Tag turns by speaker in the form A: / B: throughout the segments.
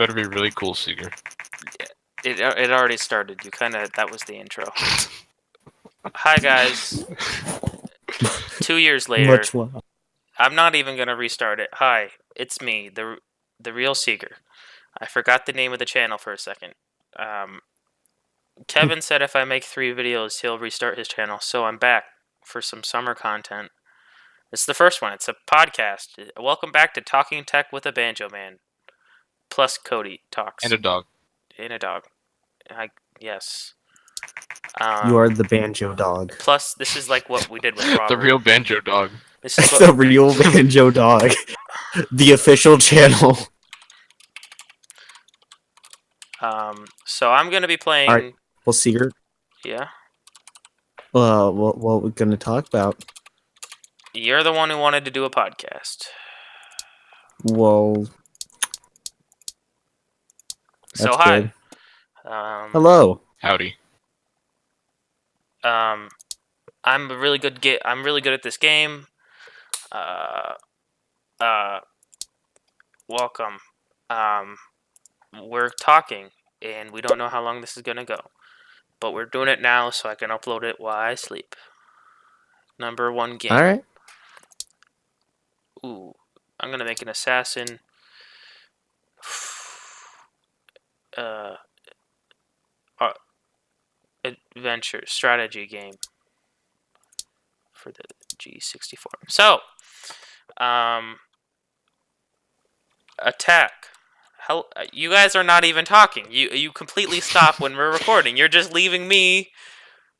A: better be really cool, Seeger.
B: It already started. That was the intro. Hi guys. 2 years later. I'm not even gonna restart it. Hi, it's me, the real Seeger. I forgot the name of the channel for a second. Kevin said if I make 3 videos, he'll restart his channel. So I'm back for some summer content. It's the first one. It's a podcast. Welcome back to Talking Tech with a Banjo Man. Plus Cody talks.
A: And a dog.
B: And a dog. Yes.
C: You are the banjo dog.
B: Plus, this is like what we did with Robert.
A: The real banjo dog.
B: This is
C: The real banjo dog. The official channel.
B: So I'm gonna be playing.
C: All right. Well, Seeger.
B: Yeah.
C: What we're gonna talk about?
B: You're the one who wanted to do a podcast.
C: Well.
B: So hi.
C: Good. Hello.
A: Howdy.
B: I'm really good at this game. Welcome. We're talking, and we don't know how long this is gonna go, but we're doing it now so I can upload it while I sleep. Number 1 game.
C: All right.
B: Ooh, I'm gonna make an assassin. Adventure strategy game for the G64. So, attack. How you guys are not even talking. You completely stop when we're recording. You're just leaving me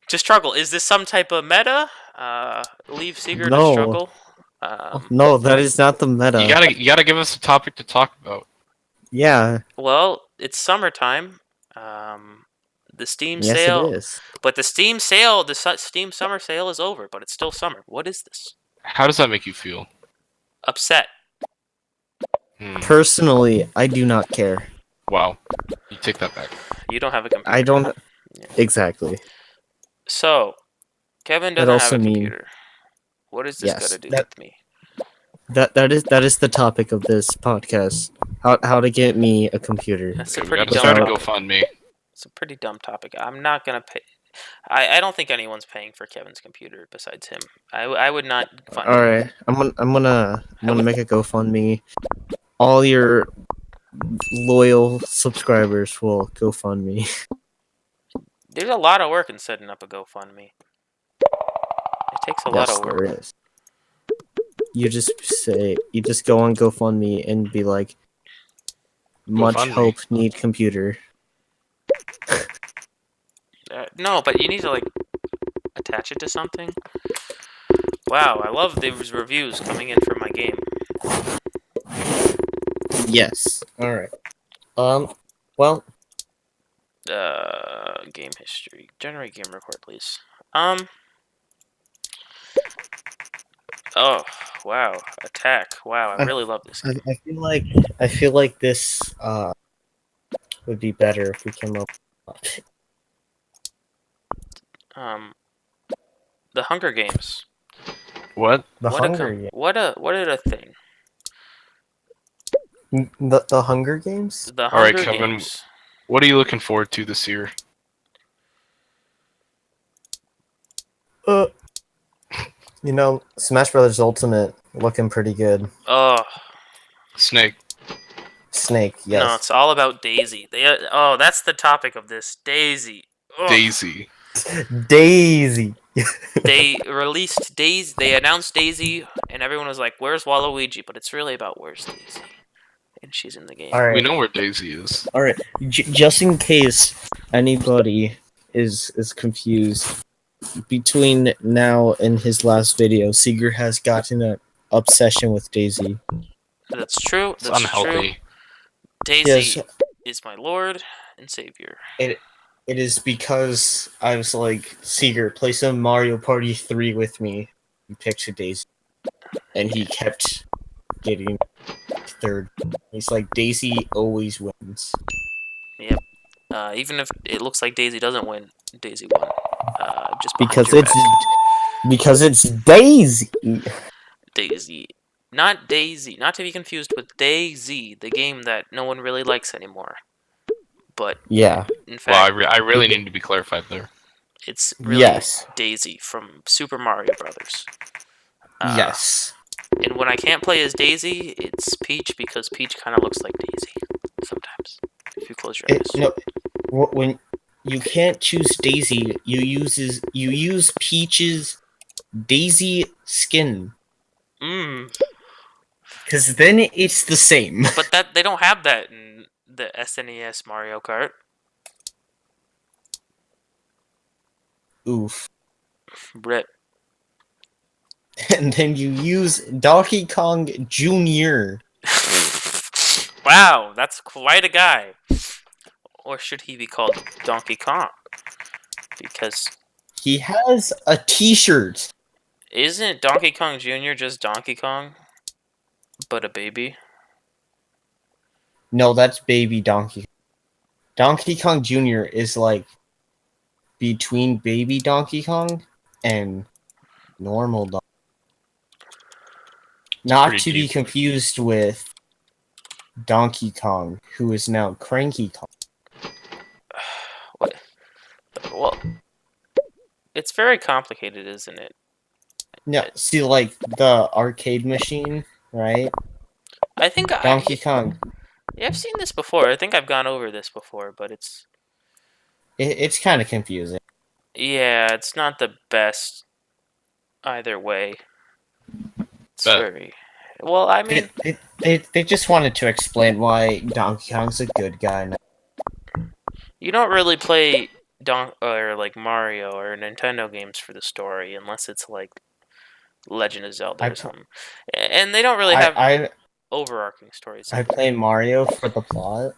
B: to struggle. Is this some type of meta? Leave Seeger to struggle.
C: No, that is not the meta.
A: You gotta give us a topic to talk about.
C: Yeah.
B: Well, it's summertime. The Steam sale.
C: Yes, it is.
B: But the Steam sale, the Steam summer sale is over, but it's still summer. What is this?
A: How does that make you feel?
B: Upset.
C: Personally, I do not care.
A: Wow. You take that back.
B: You don't have a computer.
C: I don't. Yeah. Exactly.
B: So, Kevin doesn't have a computer. What is this got to do with me?
C: That is the topic of this podcast. How to get me a computer.
B: That's a
A: Okay,
B: pretty
A: we gotta start a GoFundMe.
B: It's a pretty dumb topic. I'm not gonna pay. I don't think anyone's paying for Kevin's computer besides him. I would not fund him.
C: All right, I'm gonna make a GoFundMe. All your loyal subscribers will GoFundMe.
B: There's a lot of work in setting up a GoFundMe. It takes a lot of work.
C: There is. You just go on GoFundMe and be like, much hope, need computer.
B: No, but you need to like attach it to something. Wow, I love these reviews coming in for my game.
C: Yes. All right. Well.
B: Game history. Generate game record, please. Oh, wow. Attack. Wow, I really love this game.
C: I feel like this would be better if we came up.
B: The Hunger Games.
A: What?
B: What a thing.
C: The Hunger Games?
B: The Hunger
A: Alright, Kevin,
B: Games.
A: what are you looking forward to this year?
C: Smash Brothers Ultimate looking pretty good.
A: Snake,
C: yes.
B: No, it's all about Daisy. That's the topic of this. Daisy. Ugh.
C: Daisy.
B: They released Daisy. They announced Daisy, and everyone was like, "Where's Waluigi?" But it's really about where's Daisy, and she's in the game.
C: All right.
A: We know where Daisy is.
C: All right, just in case anybody is confused, between now and his last video, Seeger has gotten an obsession with Daisy.
B: That's true.
A: It's unhealthy.
B: True. Daisy is my lord and savior.
C: It is because I was like, Seeger, play some Mario Party 3 with me. He picked Daisy. And he kept getting third. He's like, Daisy always wins.
B: Yep. Even if it looks like Daisy doesn't win, Daisy won. Just
C: because it's Daisy.
B: Daisy. Not Daisy. Not to be confused with DayZ, the game that no one really likes anymore. But
C: Yeah.
B: in
A: Well,
B: fact,
A: I really need to be clarified there.
B: it's really
C: Yes.
B: Daisy from Super Mario Brothers.
C: Yes.
B: And when I can't play as Daisy, it's Peach because Peach kind of looks like Daisy sometimes. If you close your eyes.
C: No, when you can't choose Daisy, you use Peach's Daisy skin, because then it's the same.
B: But that they don't have that in the SNES Mario Kart.
C: Oof.
B: Rip.
C: And then you use Donkey Kong Jr.
B: Wow, that's quite a guy. Or should he be called Donkey Kong? Because
C: He has a T-shirt.
B: isn't Donkey Kong Jr. just Donkey Kong, but a baby?
C: No, that's baby Donkey. Donkey Kong Jr. is like between baby Donkey Kong and normal Donkey. Not
A: pretty
C: to be
A: deep.
C: confused with Donkey Kong, who is now Cranky Kong.
B: What? Well, it's very complicated, isn't it?
C: No, see, like the arcade machine, right?
B: I think
C: Donkey Kong.
B: Yeah, I've seen this before. I think I've gone over this before, but it's
C: It's kind of confusing.
B: yeah, it's not the best either way. It's
A: Bet.
B: very well. I mean,
C: They just wanted to explain why Donkey Kong's a good guy now.
B: you don't really play or like Mario or Nintendo games for the story unless it's like Legend of Zelda or something. And they don't really have overarching stories.
C: I play Mario for the plot.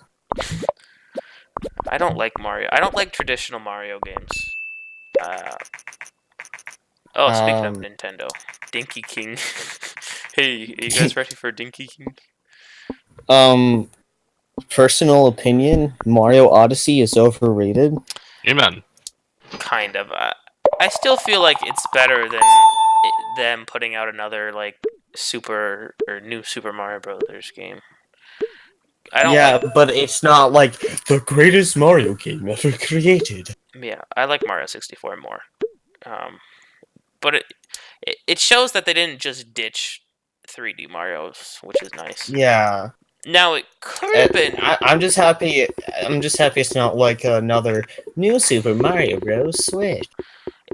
B: I don't like Mario. I don't like traditional Mario games. Speaking of Nintendo, Dinky King. Hey, are you guys ready for Dinky King?
C: Personal opinion, Mario Odyssey is overrated.
A: Amen.
B: Kind of. I still feel like it's better than them putting out another like new Super Mario Brothers game.
C: But it's not like the greatest Mario game ever created.
B: Yeah, I like Mario 64 more. But it shows that they didn't just ditch 3D Mario's, which is nice.
C: Yeah.
B: Now it could have been.
C: I'm just happy. I'm just happy it's not like another new Super Mario Bros. Switch.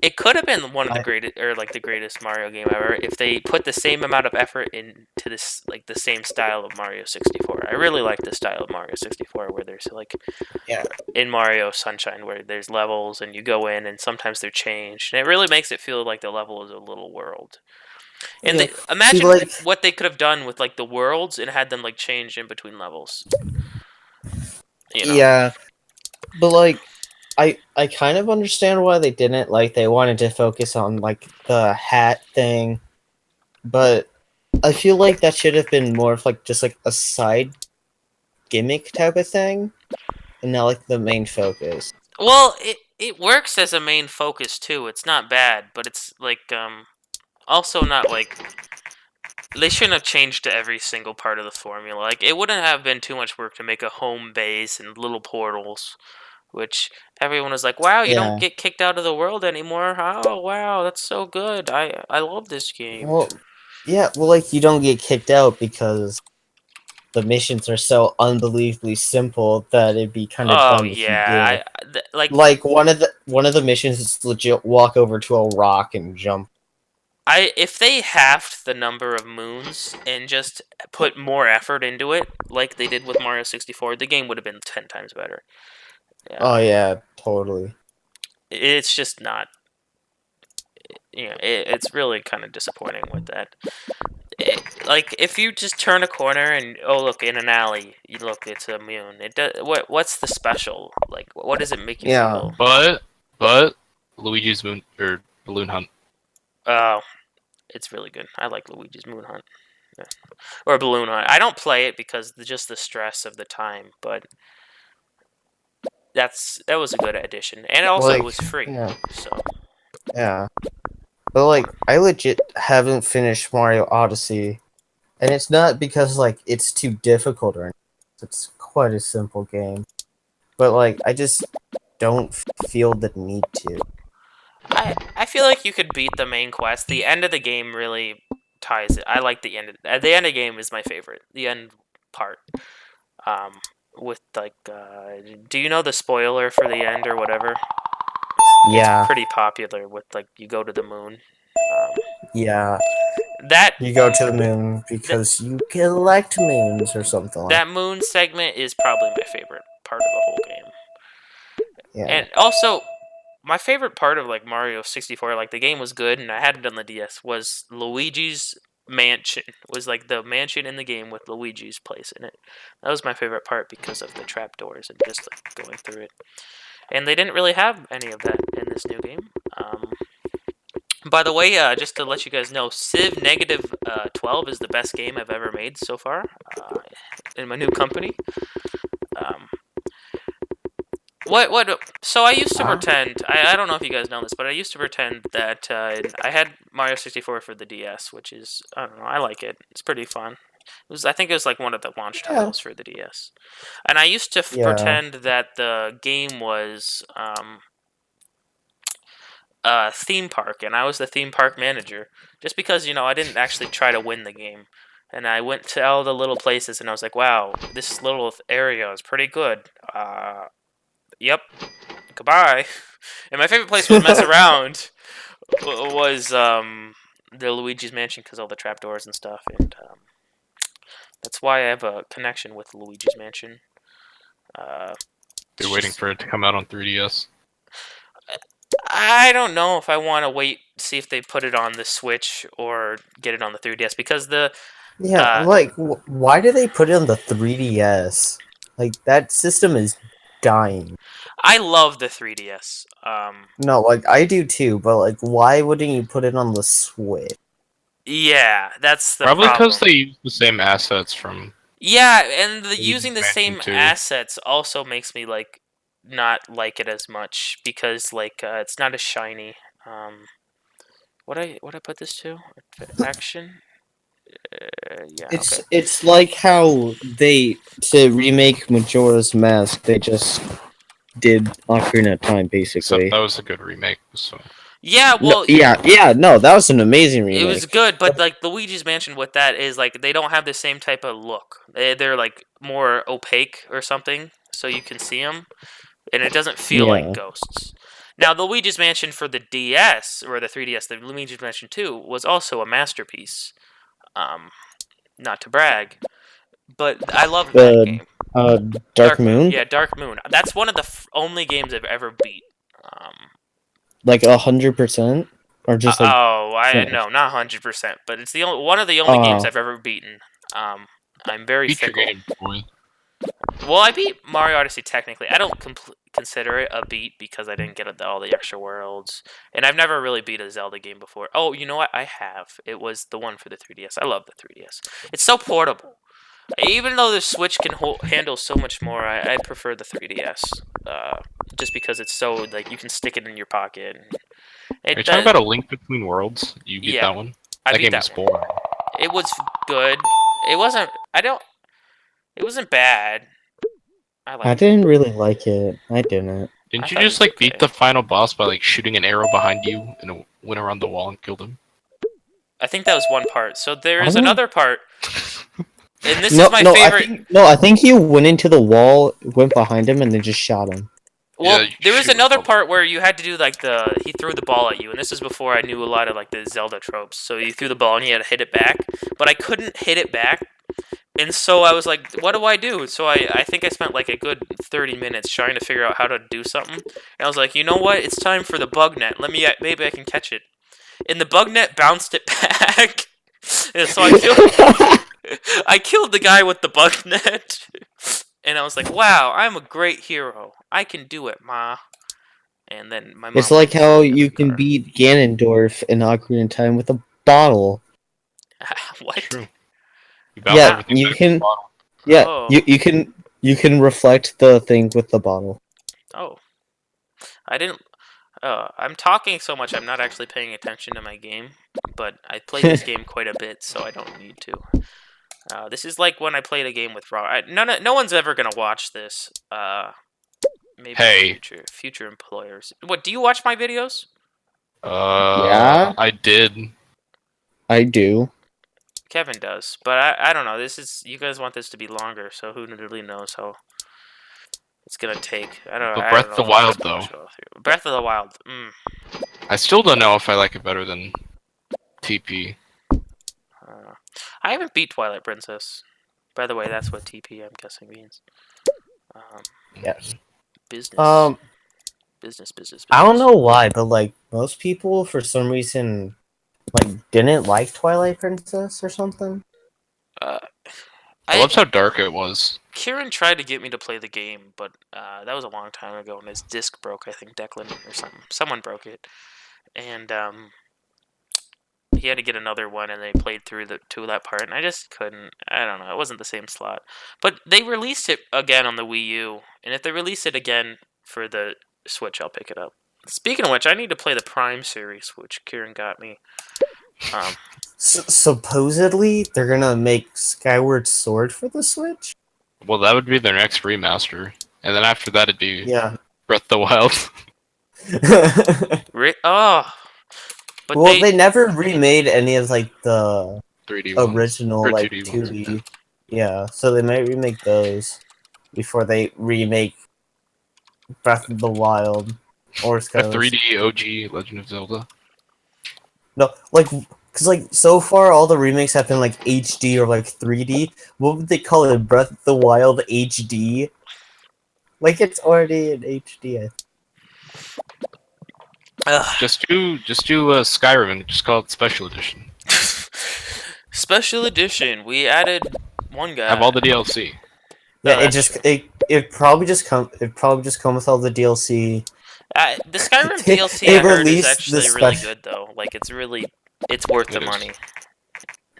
B: It could have been one of the greatest, or like the greatest Mario game ever, if they put the same amount of effort into this, like the same style of Mario 64. I really like the style of Mario 64, where there's like, in Mario Sunshine, where there's levels and you go in and sometimes they're changed, and it really makes it feel like the level is a little world. And imagine what they could have done with like the worlds and had them like change in between levels. You know?
C: Yeah, but like. I kind of understand why they didn't. Like, they wanted to focus on, like, the hat thing. But I feel like that should have been more of, like, just, like, a side gimmick type of thing. And not, like, the main focus.
B: Well, it works as a main focus, too. It's not bad, but it's, like, also not, like... They shouldn't have changed to every single part of the formula. Like, it wouldn't have been too much work to make a home base and little portals. Which everyone was like, wow, you don't get kicked out of the world anymore. Oh, wow, that's so good. I love this game.
C: Well, like, you don't get kicked out because the missions are so unbelievably simple that it'd be kind of dumb if you did. Like, one of the missions is legit walk over to a rock and jump.
B: If they halved the number of moons and just put more effort into it, like they did with Mario 64, the game would have been 10 times better. Yeah.
C: Oh yeah, totally.
B: It's just not. It's really kind of disappointing with that. Like if you just turn a corner and look in an alley, you look, it's a moon. It does. What's the special? Like what does it make you feel?
A: But Luigi's Balloon Hunt.
B: Oh, it's really good. I like Luigi's Moon Hunt. Yeah. Or Balloon Hunt. I don't play it because just the stress of the time, but. That was a good addition, and also it was free.
C: Yeah.
B: So.
C: Yeah, but like I legit haven't finished Mario Odyssey, And it's not because like it's too difficult or anything. It's quite a simple game. But like I just don't feel the need to.
B: I feel like you could beat the main quest. The end of the game really ties it. I like the end. The end of the game is my favorite. The end part. With like, do you know the spoiler for the end or whatever?
C: Yeah.
B: It's pretty popular with like you go to the moon.
C: Yeah.
B: That
C: You go to the moon because you collect moons or something like
B: that moon segment is probably my favorite part of the whole game.
C: Yeah.
B: And also, my favorite part of like Mario 64, like the game was good, and I had it on the DS, was Luigi's mansion. Was like the mansion in the game with Luigi's place in it. That was my favorite part because of the trapdoors and just like going through it. And they didn't really have any of that in this new game. By the way, just to let you guys know, Civ Negative 12 is the best game I've ever made so far in my new company. What? So I used to pretend. I don't know if you guys know this, but I used to pretend that I had Mario 64 for the DS, which is I don't know. I like it. It's pretty fun. I think it was like one of the launch titles for the DS, and I used to pretend that the game was a theme park, and I was the theme park manager, just because I didn't actually try to win the game. And I went to all the little places, and I was like, "Wow, this little area is pretty good." Yep. Goodbye. And my favorite place to mess around was the Luigi's Mansion because all the trapdoors and stuff, and that's why I have a connection with Luigi's Mansion.
A: You're waiting for it to come out on 3DS.
B: I don't know if I want to wait see if they put it on the Switch or get it on the 3DS because
C: why do they put it on the 3DS? Like that system is dying.
B: I love the 3DS.
C: No, like I do too, but like why wouldn't you put it on the Switch?
B: Yeah, that's the
A: Probably
B: problem.
A: because they use the same assets from.
B: Yeah, and using the
A: Mansion
B: same
A: 2.
B: assets also makes me not like it as much because it's not as shiny. What I put this to? Action. Yeah.
C: It's like how they to remake Majora's Mask, they just did Ocarina of Time basically.
A: Except that was a good remake. So.
B: Yeah, well,
C: no, that was an amazing remake.
B: It was good, but like Luigi's Mansion with that is like they don't have the same type of look. They're like more opaque or something, so you can see them, and it doesn't feel like ghosts. Now, the Luigi's Mansion for the DS or the 3DS, the Luigi's Mansion 2 was also a masterpiece. Not to brag, but I love that game.
C: Dark Moon.
B: Yeah, Dark Moon. That's one of the only games I've ever beat.
C: Like 100%, or just like
B: no, not 100%, but it's one of the only games I've ever beaten. I'm very fickle. Well, I beat Mario Odyssey technically. I don't consider it a beat because I didn't get all the extra worlds, and I've never really beat a Zelda game before. Oh, you know what? I have. It was the one for the 3DS. I love the 3DS. It's so portable. Even though the Switch can handle so much more, I prefer the 3DS. Just because it's so like you can stick it in your pocket.
A: Are you talking about A Link Between Worlds? You beat that one?
B: That
A: game was boring.
B: It was good. It wasn't. It wasn't bad.
C: I didn't really like it. I didn't.
A: Didn't you just like beat the final boss by like shooting an arrow behind you and it went around the wall and killed him?
B: I think that was one part. So there is another part. And this is my favorite.
C: I think you went into the wall, went behind him, and then just shot him.
B: Well, there was another part where you had to do like he threw the ball at you, and this is before I knew a lot of like the Zelda tropes. So you threw the ball and you had to hit it back, but I couldn't hit it back, and so I was like, "What do I do?" So I think I spent like a good 30 minutes trying to figure out how to do something, and I was like, "You know what? It's time for the bug net. Maybe I can catch it." And the bug net bounced it back, and so I killed the guy with the bug net. And I was like, wow, I'm a great hero. I can do it, Ma. And then my mom...
C: It's like how you can beat Ganondorf in Ocarina of Time with a bottle.
B: What?
A: True. You
C: can... Yeah, you can reflect the thing with the bottle.
B: Oh. I didn't... I'm talking so much I'm not actually paying attention to my game. But I play this game quite a bit, so I don't need to. This is like when I played a game with Rob. No one's ever gonna watch this. Maybe
A: Hey.
B: future employers. What? Do you watch my videos?
C: Yeah.
A: I did.
C: I do.
B: Kevin does, but I don't know. You guys want this to be longer, so who really knows how it's gonna take. I don't.
A: But
B: I
A: Breath
B: don't
A: of
B: know
A: the
B: if I'm
A: Wild,
B: gonna
A: though.
B: show through. Breath of the Wild.
A: I still don't know if I like it better than TP.
B: I haven't beat Twilight Princess. By the way, that's what TP I'm guessing means.
C: Yes.
B: Business. Business.
C: I don't know why, but like most people, for some reason, like didn't like Twilight Princess or something.
A: I loved how dark it was.
B: Kieran tried to get me to play the game, but that was a long time ago, and his disc broke. I think Declan or something. Someone broke it, and he had to get another one, and they played through to that part, and I just couldn't. I don't know. It wasn't the same slot, but they released it again on the Wii U, and if they release it again for the Switch, I'll pick it up. Speaking of which, I need to play the Prime series, which Kieran got me.
C: Supposedly, they're gonna make Skyward Sword for the Switch.
A: Well, that would be their next remaster, and then after that, it'd be
C: Yeah.
A: Breath of the Wild.
B: But
C: well, they never remade any of like the
A: 3D
C: original
A: ones, or
C: like
A: 2D ones.
C: 2D. Yeah, so they might remake those before they remake Breath of the Wild or
A: A
C: Skyward
A: 3D OG Legend of Zelda.
C: No, like, cause like so far all the remakes have been like HD or like 3D. What would they call it? Breath of the Wild HD? Like it's already in HD.
A: Just do Skyrim and just call it Special Edition.
B: Special Edition. We added one guy.
A: Have all the DLC.
C: Yeah,
B: Oh,
C: it probably just come with all the DLC.
B: The Skyrim
C: They-
B: DLC
C: they
B: I heard is
C: released
B: actually
C: the
B: really
C: spec-
B: good though. Like it's worth the
A: It is.
B: money.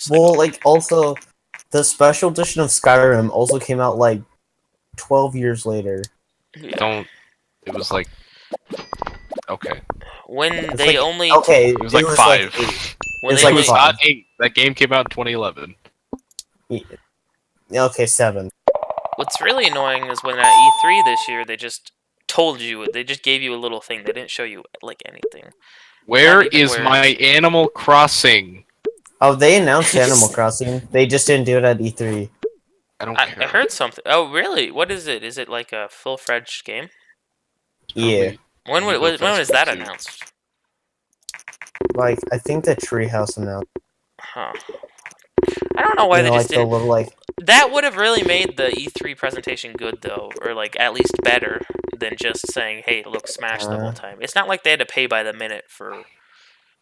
C: Well, like also, the special edition of Skyrim also came out like 12 years later.
B: Yeah.
A: It was like okay.
B: When
C: It's
B: they
C: like-
B: only
C: Okay,
A: It was like 5.
B: when
C: it's
B: they
C: like
A: It was
B: only-
C: five.
A: not 8. That game came out in 2011.
C: Okay, 7.
B: What's really annoying is when at E3 this year they just gave you a little thing. They didn't show you like anything.
A: Where
B: even
A: is
B: where-
A: my Animal Crossing?
C: Oh, they announced Animal Crossing. They just didn't do it at E3.
A: I don't
B: I
A: care.
B: heard something. Oh, really? What is it? Is it like a full-fledged game?
C: Yeah,
B: When
A: Rainbow
B: was
A: Fest
B: that
A: 2.
B: announced?
C: like I think the Treehouse announced.
B: Huh. I don't know why
C: You
B: they
C: know,
B: just
C: like the
B: didn't.
C: little like.
B: That would have really made the E3 presentation good, though, or like at least better than just saying, "Hey, look, Smash" the whole time. It's not like they had to pay by the minute for.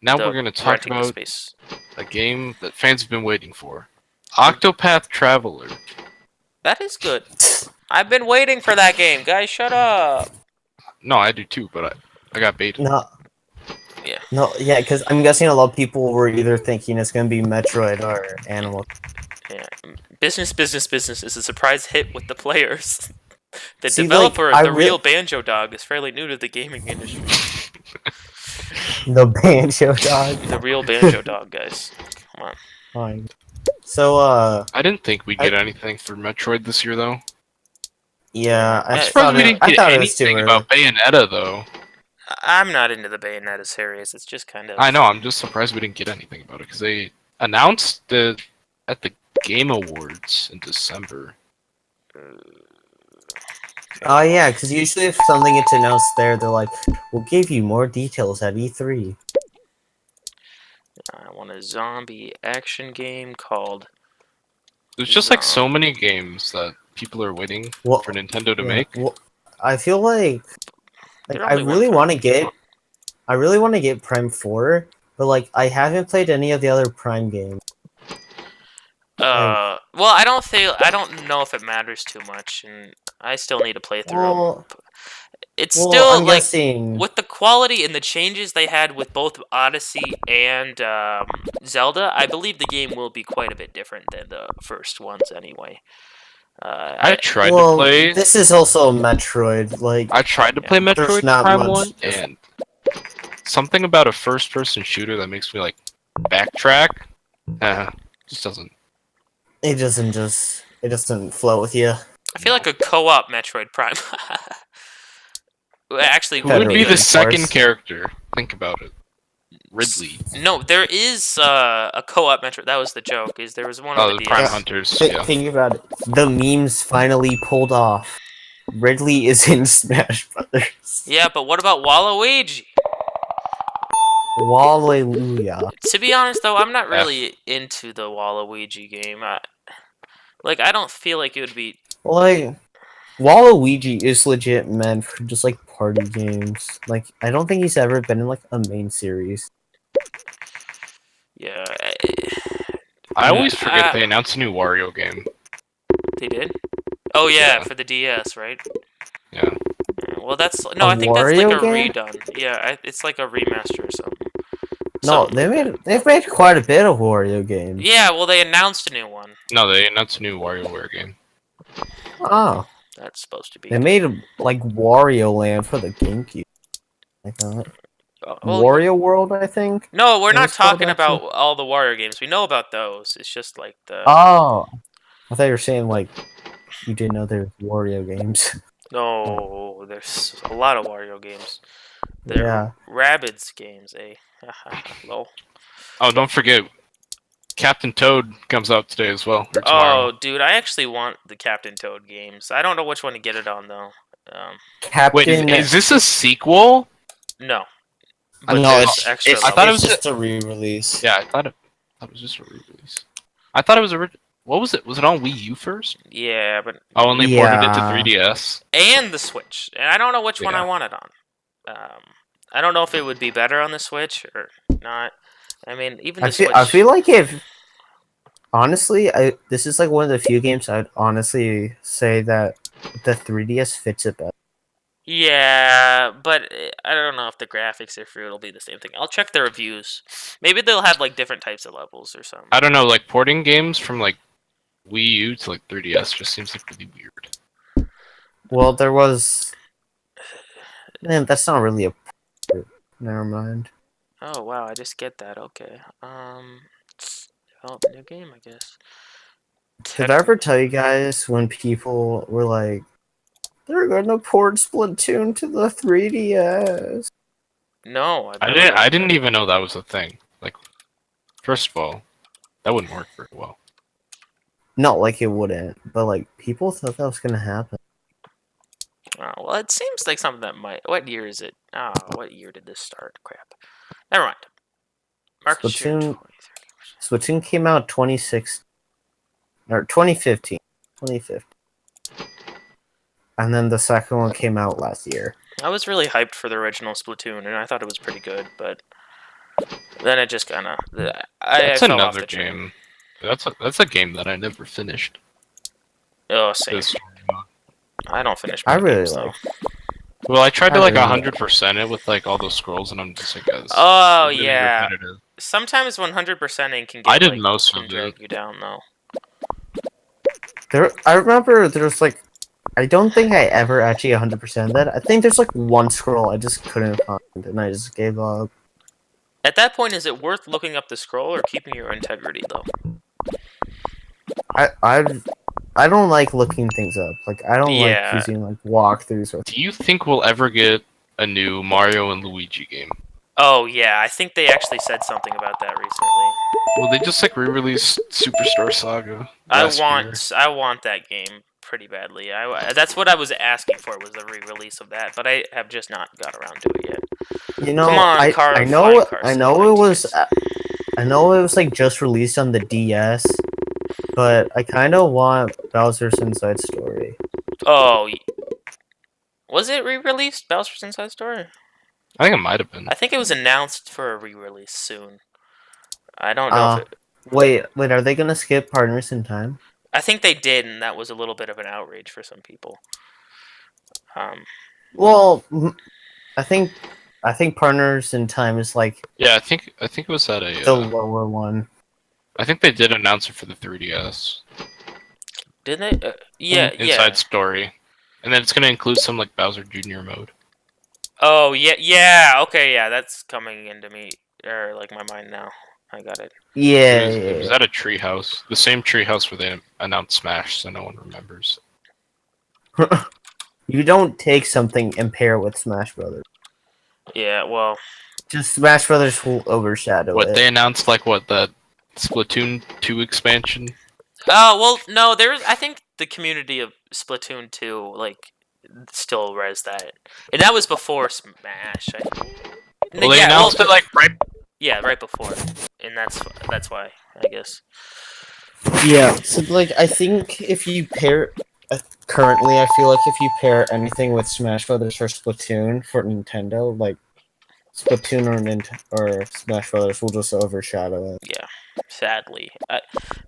A: Now
B: the
A: we're gonna talk
B: renting the
A: about
B: space.
A: a game that fans have been waiting for. Octopath Traveler.
B: That is good. I've been waiting for that game, guys. Shut up.
A: No, I do too, but I got baited.
C: No.
B: Yeah.
C: No, yeah, because I'm guessing a lot of people were either thinking it's gonna be Metroid or Animal.
B: Yeah. Business is a surprise hit with the players. The
C: See, like,
B: developer,
C: I
B: the
C: re-
B: real Banjo Dog, is fairly new to the gaming industry.
C: The Banjo Dog.
B: The real Banjo Dog, guys. Come on.
C: Fine. So,
A: I didn't think we'd get anything for Metroid this year, though.
C: yeah, I
B: I'm
A: Surprised
C: thought
A: we
C: it,
A: didn't
C: I
A: get
C: thought it was too
A: anything
C: early.
A: about Bayonetta, though.
B: I'm not into the Bayonetta series. It's just kind of.
A: I know. I'm just surprised we didn't get anything about it because they announced it at the Game Awards in December.
C: Oh yeah, because usually if something gets announced there, they're like, "We'll give you more details at E3."
B: I want a zombie action game called.
A: There's just like so many games that people are waiting
C: Well,
A: for Nintendo to
C: yeah,
A: make.
C: well, I feel like
B: They're
C: I
B: only one
C: really
B: time.
C: want to get Prime 4, but like I haven't played any of the other Prime games.
B: Well, I don't know if it matters too much, and I still need to play through them.
C: Well,
B: It's
C: well,
B: still
C: I'm
B: like
C: guessing.
B: with the quality and the changes they had with both Odyssey and Zelda. I believe the game will be quite a bit different than the first ones, anyway.
A: I tried
C: Well,
A: to play.
C: this is also a Metroid. Like,
A: I tried to play
C: There's
A: Metroid
C: not
A: Prime
C: much
A: 1, and something about a first-person shooter that makes me like backtrack. Just doesn't.
C: It doesn't flow with you.
B: I feel like a co-op Metroid Prime. Well, actually,
A: Who
B: would
A: would
B: be
A: be
B: good.
A: the second
C: Force.
A: character? Think about it. Ridley.
B: No, there is a co-op Metroid. That was the joke. Is there was one on
A: Oh,
B: the
A: the Prime
B: DS.
A: Hunters.
C: Think,
A: Yeah.
C: think about it. The memes finally pulled off. Ridley is in Smash Brothers.
B: Yeah, but what about Waluigi?
C: Hallelujah.
B: To be honest, though, I'm not
A: F.
B: really into the Waluigi game. I don't feel like it would be.
C: Like, Waluigi is legit meant for just like party games. Like, I don't think he's ever been in like a main series.
B: Yeah,
A: I always forget
B: I-
A: they announced a new Wario game.
B: they did. Oh yeah,
A: Yeah.
B: for the DS, right?
A: Yeah.
B: Well, that's no.
C: A
B: I think that's like
C: Wario
B: a
C: game?
B: redone. Yeah, it's like a remaster or something.
C: No,
B: Something like that.
C: they've made quite a bit of Wario games.
B: Yeah, well, they announced a new one.
A: No, they announced a new WarioWare game.
C: Oh,
B: That's supposed to be.
C: they made like Wario Land for the GameCube. I thought
B: Well,
C: Wario World, I think.
B: no, we're
C: It
B: not
C: was called
B: talking
C: that
B: about
C: too.
B: all the Wario games. We know about those. It's just like the.
C: Oh, I thought you were saying like you didn't know there were Wario games.
B: No, there's a lot of Wario games. They're
C: Yeah.
B: Rabbids games, eh? Lol.
A: Oh, don't forget, Captain Toad comes out today as well. Or tomorrow.
B: Oh, dude, I actually want the Captain Toad games. I don't know which one to get it on though.
C: Captain.
A: Wait, is this a sequel?
B: No.
C: No,
B: there's
C: it's,
B: extra
C: it's,
A: I thought it
C: it's
A: was
C: just a re-release.
A: Yeah, I thought it was just a re-release. I thought it was what was it? Was it on Wii U first?
B: Yeah, but
A: Oh, and they ported it to
C: Yeah.
A: 3DS.
B: and the Switch, and I don't know which one I
A: Yeah.
B: want it on. I don't know if it would be better on the Switch or not. I mean, even the Switch.
C: I feel like if honestly, this is like one of the few games I'd honestly say that the 3DS fits it better.
B: Yeah, but I don't know if the graphics are for it'll be the same thing. I'll check the reviews. Maybe they'll have like different types of levels or something.
A: I don't know, like porting games from like Wii U to like 3DS just seems like really weird.
C: Well, there was. Man, that's not really a. Never mind.
B: Oh wow, I just get that. Okay. Develop a new game, I guess.
C: Did I ever tell you guys when people were like, they're gonna port Splatoon to the 3DS?
B: No,
A: I didn't even know that was a thing. Like, first of all, that wouldn't work very well.
C: Not like it wouldn't, but like people thought that was gonna happen.
B: Oh, well, it seems like something that might. What year is it? Oh, what year did this start? Crap. Never mind. Market share
C: Splatoon-
B: 23.
C: Splatoon came out 2015. 2015. And then the second one came out last year.
B: I was really hyped for the original Splatoon, and I thought it was pretty good, but then it just kind of.
A: That's
B: I fell off
A: another
B: the train.
A: game. That's a game that I never finished.
B: Oh, same.
A: This-
B: I don't finish.
C: I
B: my
C: really
B: games, though.
C: like.
A: Well, I tried to
C: I
A: like
C: really
A: 100% it with like all those scrolls, and I'm just like, this
B: Oh
A: is really
B: yeah.
A: repetitive.
B: Sometimes 100%ing can get.
A: I did
B: like,
A: most
B: can
A: of
B: drag
A: it.
B: you down though.
C: I remember there's like. I don't think I ever actually 100% that. I think there's like one scroll I just couldn't find, and I just gave up.
B: At that point, is it worth looking up the scroll or keeping your integrity though?
C: I don't like looking things up. Like I don't
B: Yeah.
C: like using like walkthroughs or.
A: Do you think we'll ever get a new Mario and Luigi game?
B: Oh yeah, I think they actually said something about that recently.
A: Well, they just like re-released Superstar Saga.
B: I
A: last year.
B: want that game pretty badly. That's what I was asking for was the re-release of that, but I have just not got around to it yet.
C: You know,
B: Come on,
C: I
B: Flying
C: know
B: Car
C: I know it was
B: Simulator.
C: I know it was like just released on the DS, but I kind of want Bowser's Inside Story.
B: Oh, was it re-released? Bowser's Inside Story?
A: I think it might have been.
B: I think it was announced for a re-release soon. I don't know if it.
C: Wait, are they gonna skip Partners in Time?
B: I think they did, and that was a little bit of an outrage for some people.
C: Well, I think Partners in Time is like
A: Yeah, I think it was at a.
C: the lower one.
A: I think they did announce it for the 3DS.
B: Didn't they? Yeah,
A: Inside Story, and then it's gonna include some like Bowser Jr. mode.
B: Oh yeah. Okay, yeah, that's coming into me or like my mind now. I got it.
C: Yeah,
A: It was at a treehouse. The same treehouse where they announced Smash, so no one remembers.
C: You don't take something and pair with Smash Brothers.
B: Yeah, well,
C: Just Smash Brothers will overshadow
A: What
C: it.
A: they announced, like what the Splatoon 2 expansion?
B: oh well, no. I think the community of Splatoon 2 like still res that, and that was before Smash.
A: Well, they announced it like right.
B: Yeah, right before, and that's why I guess.
C: Yeah, so like I think if you pair currently, I feel like if you pair anything with Smash Brothers or Splatoon for Nintendo, like Splatoon or Smash Brothers will just overshadow it.
B: Yeah, sadly,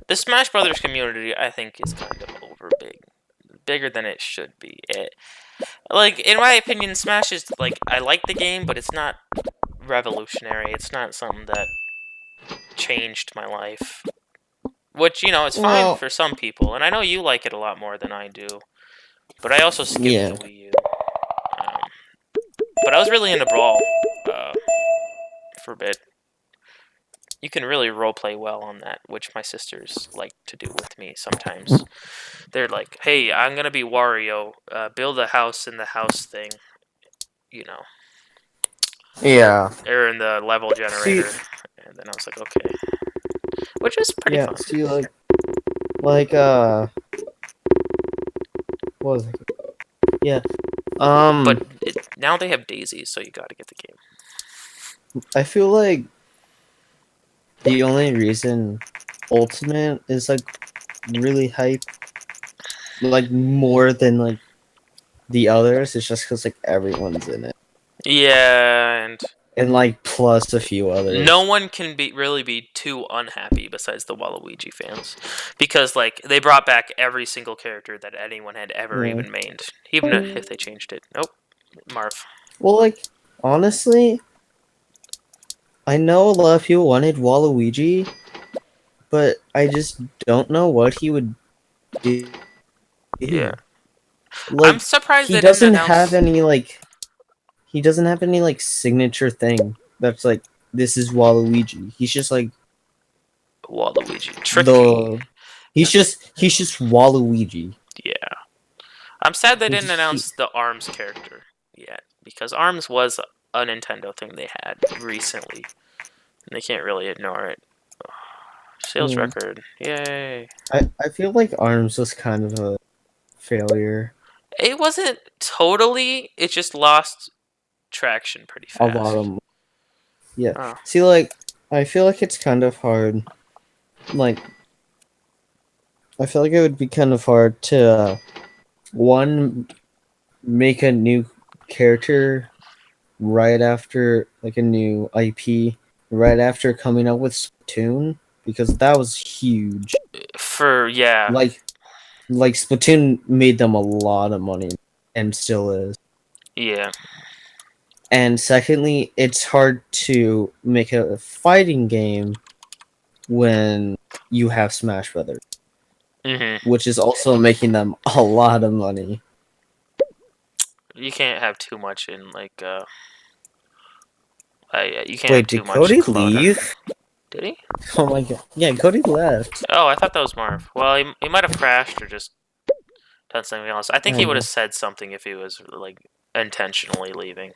B: the Smash Brothers community I think is kind of over bigger than it should be. Like in my opinion, Smash is like I like the game, but it's not revolutionary. It's not something that changed my life. Which, it's fine for some people, and I know you like it a lot more than I do. But I also skipped the Wii U. But I was really into Brawl for a bit. You can really roleplay well on that, which my sisters like to do with me sometimes. They're like, hey, I'm going to be Wario. Build a house in the house thing.
C: Yeah.
B: Or in the level generator. And then I was like, okay. Which is pretty fun.
C: See, what was it? Yeah.
B: But now they have daisies, so you gotta get the game.
C: I feel like the only reason Ultimate is like really hype, like more than like the others, is just because like everyone's in it.
B: Yeah,
C: and like plus a few others.
B: No one can really be too unhappy besides the Waluigi fans, because like they brought back every single character that anyone had ever even made, even if they changed it. Nope, Marv.
C: Well, like honestly, I know a lot of people wanted Waluigi, but I just don't know what he would do.
B: Yeah,
C: like,
B: I'm surprised
C: he
B: they
C: doesn't
B: didn't announce...
C: have any like. He doesn't have any like signature thing that's like this is Waluigi. He's just like
B: Waluigi. Tricky.
C: He's just Waluigi.
B: Yeah. I'm sad they didn't announce the ARMS character yet, because ARMS was a Nintendo thing they had recently, and they can't really ignore it. Sales record. Yay.
C: I feel like ARMS was kind of a failure.
B: It wasn't totally, it just lost traction pretty fast.
C: A lot of them. Yeah. Oh. See, like, I feel like it's kind of hard. Like, I feel like it would be kind of hard to, one, make a new character right after, like, a new IP, right after coming out with Splatoon, because that was huge.
B: Yeah.
C: Like Splatoon made them a lot of money, and still is.
B: Yeah.
C: And secondly, it's hard to make a fighting game when you have Smash Brothers, which is also making them a lot of money.
B: You can't have too much in like. You can't.
C: Wait, did Cody leave?
B: Did he?
C: Oh my god! Yeah, Cody left.
B: Oh, I thought that was Marv. Well, he might have crashed or just done something else. I think he would have said something if he was like intentionally leaving.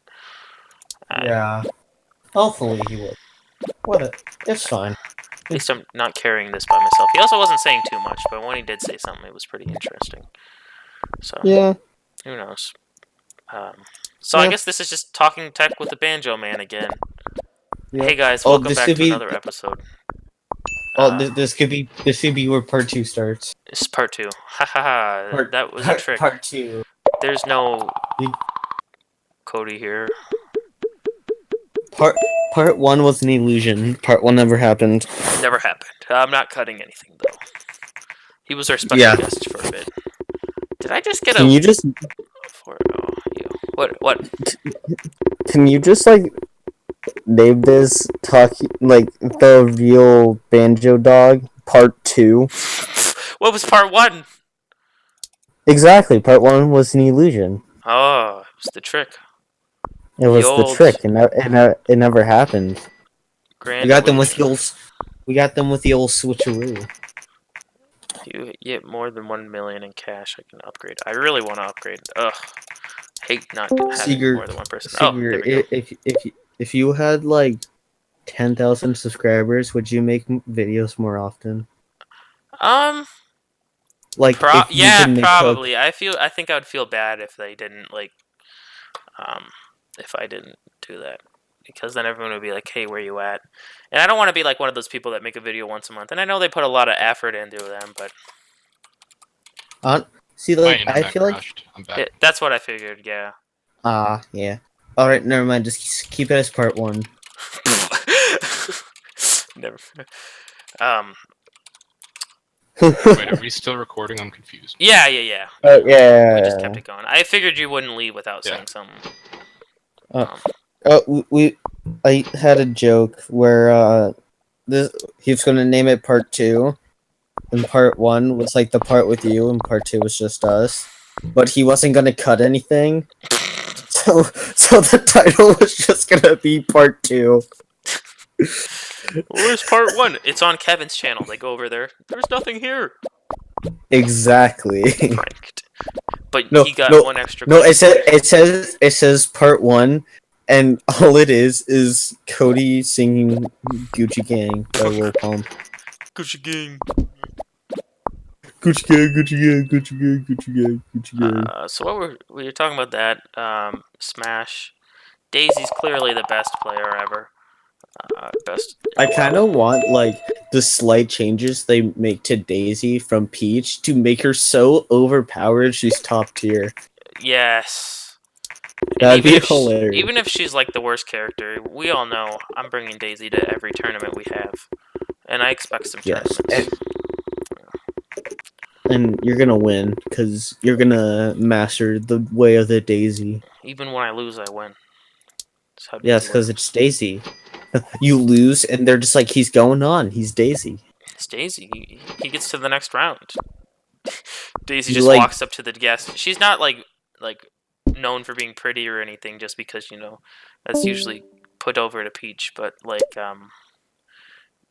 C: Yeah. Hopefully he would. It's fine.
B: At least I'm not carrying this by myself. He also wasn't saying too much, but when he did say something, it was pretty interesting. So
C: yeah.
B: Who knows? So I guess this is just Talking Tech with the Banjo Man again. Yeah. Hey guys, welcome back to another episode.
C: This could be where part 2 starts.
B: It's part 2. Haha, that was a trick.
C: Part 2.
B: There's no Cody here.
C: Part 1 was an illusion. Part 1 never happened.
B: Never happened. I'm not cutting anything though. He was our special guest for a bit. Did I just get
C: Can you just...
B: What?
C: Can you just like name this the real Banjodog Part 2?
B: What was Part 1?
C: Exactly. Part 1 was an illusion.
B: Oh, it was the trick.
C: It was the trick, and it never happened.
B: Grand
C: We got them with
B: illusion.
C: the old switcheroo.
B: If you get more than 1 million in cash, I can upgrade. I really want to upgrade. Ugh. Hate not having
C: Seeger,
B: more than one person. Oh,
C: Seeger,
B: there we go.
C: if you had like 10,000 subscribers, would you make videos more often? Like if you
B: Yeah,
C: can make
B: probably. I think I would feel bad if they didn't if I didn't do that, because then everyone would be like, "Hey, where you at?" And I don't want to be like one of those people that make a video once a month. And I know they put a lot of effort into them, but
C: see,
A: My
C: like I
A: internet
C: feel like
A: crashed. I'm back.
B: that's what I figured. Yeah.
C: yeah. All right, never mind. Just keep it as part 1.
B: Never. Um.
A: Wait, are we still recording? I'm confused.
B: Yeah.
C: Yeah.
B: We just kept it going. I figured you wouldn't leave without
A: Yeah.
B: saying something.
C: I had a joke where he was gonna name it part 2, and part 1 was like the part with you, and part 2 was just us. But he wasn't gonna cut anything, so the title was just gonna be part 2.
B: Where's part 1? It's on Kevin's channel. They go over there. There's nothing here.
C: Exactly.
B: Pranked. But
C: No,
B: he got
C: no,
B: one extra.
C: No, it says part 1, and all it is Cody singing Gucci Gang by Lil Pump.
B: Gucci Gang.
C: Gucci Gang, Gucci Gang, Gucci Gang, Gucci Gang, Gucci Gang.
B: So what we were talking about that. Smash. Daisy's clearly the best player ever. Best.
C: I kind of want like the slight changes they make to Daisy from Peach to make her so overpowered she's top tier.
B: Yes.
C: That'd be hilarious.
B: Even if she's like the worst character, we all know I'm bringing Daisy to every tournament we have, and I expect some tournaments.
C: And you're gonna win because you're gonna master the way of the Daisy.
B: Even when I lose, I win.
C: Yes, because it's Daisy. You lose, and they're just like, he's going on. He's Daisy.
B: It's Daisy. He gets to the next round. Daisy just walks up to the guest. She's not like known for being pretty or anything, just because that's usually put over to Peach. But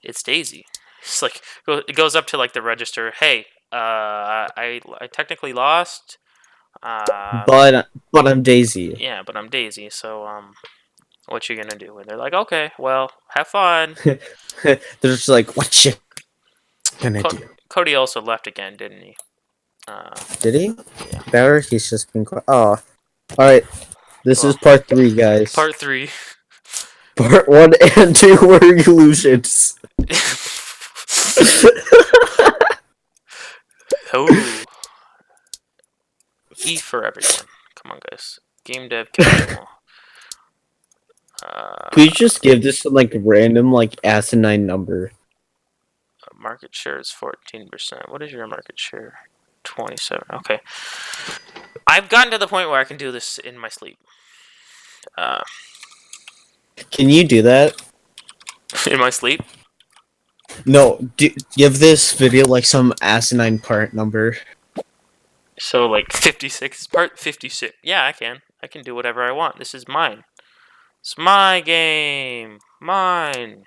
B: it's Daisy. It's like it goes up to like the register. Hey, I technically lost.
C: But I'm Daisy.
B: Yeah, but I'm Daisy. So what you gonna do? And they're like, okay, well, have fun.
C: They're just like, what you gonna do?
B: Cody also left again, didn't he?
C: Did he?
B: Yeah.
C: Better. He's just been quiet. Oh, all right. This is part 3, guys.
B: Part 3.
C: Part 1 and 2 were illusions.
B: Oh. E for everyone. Come on, guys. Game dev casual.
C: Please just give this some like random like asinine number.
B: Market share is 14%. What is your market share? 27. Okay. I've gotten to the point where I can do this in my sleep.
C: Can you do that?
B: In my sleep?
C: No, give this video like some asinine part number.
B: So like 56, part 56. Yeah, I can. I can do whatever I want. This is mine. It's my game. Mine.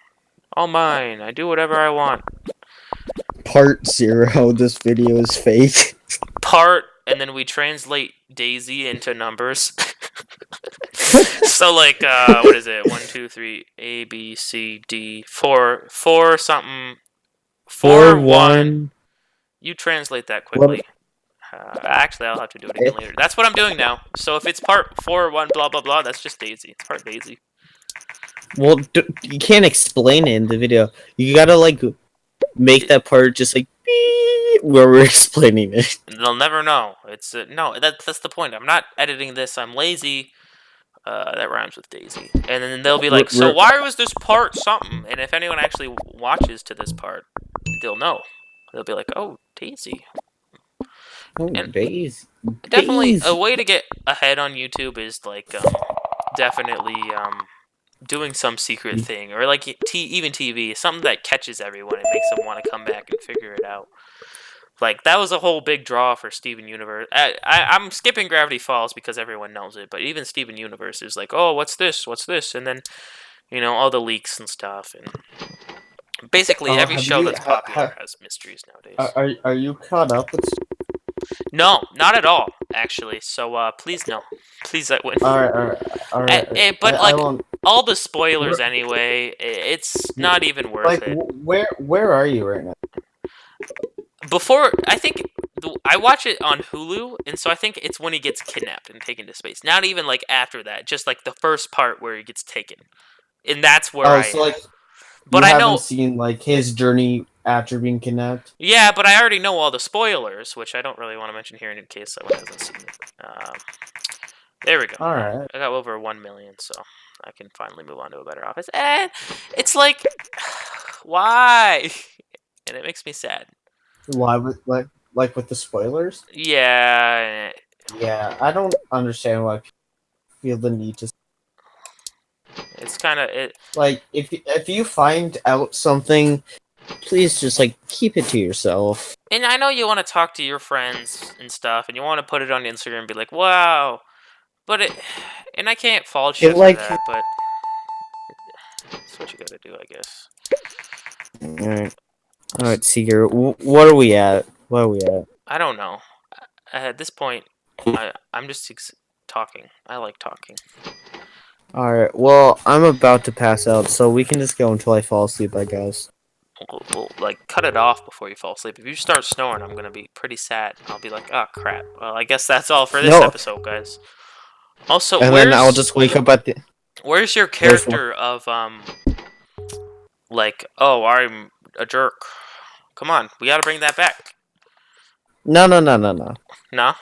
B: All mine. I do whatever I want.
C: Part 0, this video is fake.
B: Part, and then we translate Daisy into numbers. So like, what is it? 1, 2, 3, A, B, C, D, 4 something. 4, 1. You translate that quickly. Actually, I'll have to do it again later. That's what I'm doing now. So if it's part 4, 1, blah, blah, blah, that's just Daisy. It's part Daisy.
C: Well, you can't explain it in the video. You gotta like make that part just like beep, where we're explaining it.
B: They'll never know. It's no. That's the point. I'm not editing this. I'm lazy. That rhymes with Daisy. And then they'll be like, so why was this part something? And if anyone actually watches to this part, they'll know. They'll be like, oh, Daisy.
C: Oh, Daisy.
B: Definitely, a way to get ahead on YouTube is like definitely doing some secret thing, or like even TV, something that catches everyone and makes them want to come back and figure it out. Like that was a whole big draw for Steven Universe. I'm skipping Gravity Falls because everyone knows it, but even Steven Universe is like, oh, what's this? What's this? And then You know, all the leaks and stuff, and basically
C: Oh,
B: every
C: have
B: show
C: you
B: that's popular has mysteries nowadays.
C: are you caught up with?
B: No, not at all, actually. So, please no, please I win.
C: All right.
B: But
C: I
B: like
C: won't.
B: all the spoilers
C: Where,
B: anyway, it's not even worth
C: like,
B: it.
C: where are you right now?
B: Before, I think I watch it on Hulu, and so I think it's when he gets kidnapped and taken to space. Not even like after that, just like the first part where he gets taken, and that's where
C: Oh,
B: I
C: so
B: am.
C: like
B: But
C: you
B: I
C: haven't
B: know,
C: seen like his journey after being kidnapped.
B: yeah, but I already know all the spoilers, which I don't really want to mention here in case someone hasn't seen it. There we go.
C: All right.
B: I got over 1 million, so I can finally move on to a better office. And it's like, why? And it makes me sad.
C: Why with like with the spoilers?
B: Yeah,
C: Yeah, I don't understand why people feel the need to
B: it's kind of it.
C: like if you find out something, please just like keep it to yourself.
B: And I know you want to talk to your friends and stuff, and you want to put it on Instagram and be like, "Wow," but and I can't fault you
C: It
B: for
C: like
B: that. But that's what you got to do, I guess.
C: all right, Seeger. What are we at? What are we at?
B: I don't know. At this point, I'm just talking. I like talking.
C: All right. Well, I'm about to pass out, so we can just go until I fall asleep, I guess.
B: We'll like cut it off before you fall asleep. If you start snoring, I'm gonna be pretty sad. I'll be like, "Oh crap." Well, I guess that's all for this
C: No.
B: episode, guys. Also,
C: And then I'll just wake up at the.
B: where's your
C: There's one.
B: character of like, oh, I'm a jerk. Come on, we gotta bring that back.
C: No.
B: No?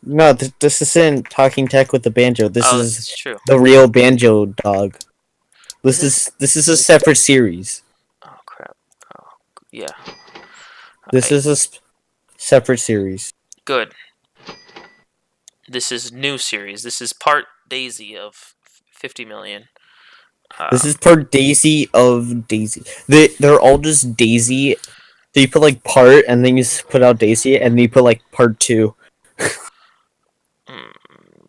C: No, this isn't talking tech with the banjo. This
B: Oh,
C: is
B: that's true.
C: the real banjo dog. This
B: Is
C: is a separate series.
B: Oh crap. Oh yeah.
C: This is a separate series.
B: Good. This is new series. This is part Daisy of 50 million.
C: This is part Daisy of Daisy. They're all just Daisy. So you put like part, and then you put out Daisy, and then you put like part 2.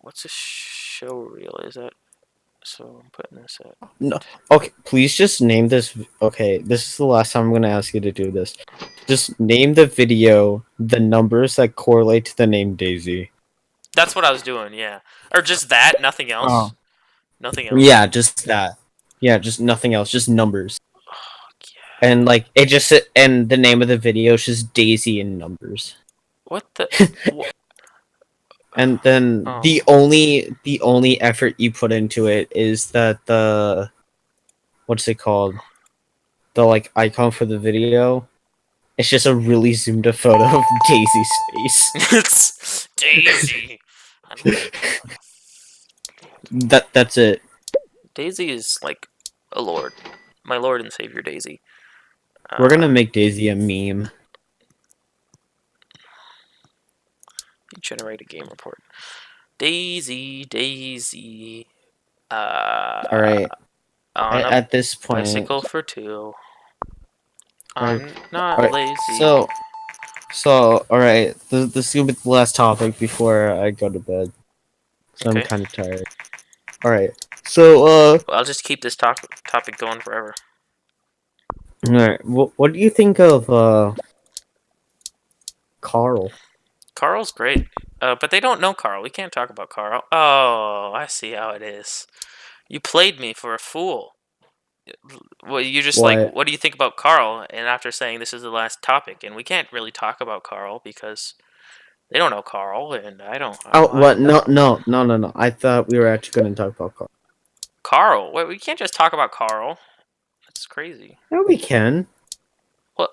B: What's a show reel? Is that? So I'm putting this at.
C: No. Okay, please just name this. Okay, this is the last time I'm gonna ask you to do this. Just name the video the numbers that correlate to the name Daisy.
B: That's what I was doing. Yeah. Or just that. Nothing else.
C: Oh.
B: Nothing else.
C: Yeah, just that. Yeah, just nothing else. Just numbers.
B: Yeah.
C: And like it just and the name of the video is just Daisy and numbers.
B: What the?
C: And then
B: Oh.
C: the only effort you put into it is that the what's it called? The like icon for the video. It's just a really zoomed up photo of Daisy's face.
B: It's Daisy.
C: That's it.
B: Daisy is like a lord, my lord and savior Daisy.
C: We're gonna make Daisy a meme.
B: Generate a game report. Daisy.
C: All right.
B: On a
C: At this point,
B: bicycle for 2.
C: Alright.
B: I'm not
C: Alright,
B: lazy.
C: So all right. This is gonna be the last topic before I go to bed. So
B: Okay.
C: I'm kind of tired. All right. So
B: Well, I'll just keep this topic going forever.
C: all right. What do you think of Carl?
B: Carl's great, but they don't know Carl. We can't talk about Carl. Oh, I see how it is. You played me for a fool. Well, you just like,
C: What?
B: what do you think about Carl? And after saying this is the last topic, and we can't really talk about Carl because they don't know Carl, and I don't.
C: Oh, what? No. I thought we were actually going to talk about Carl.
B: Carl? Wait, we can't just talk about Carl. That's crazy.
C: No, we can.
B: What?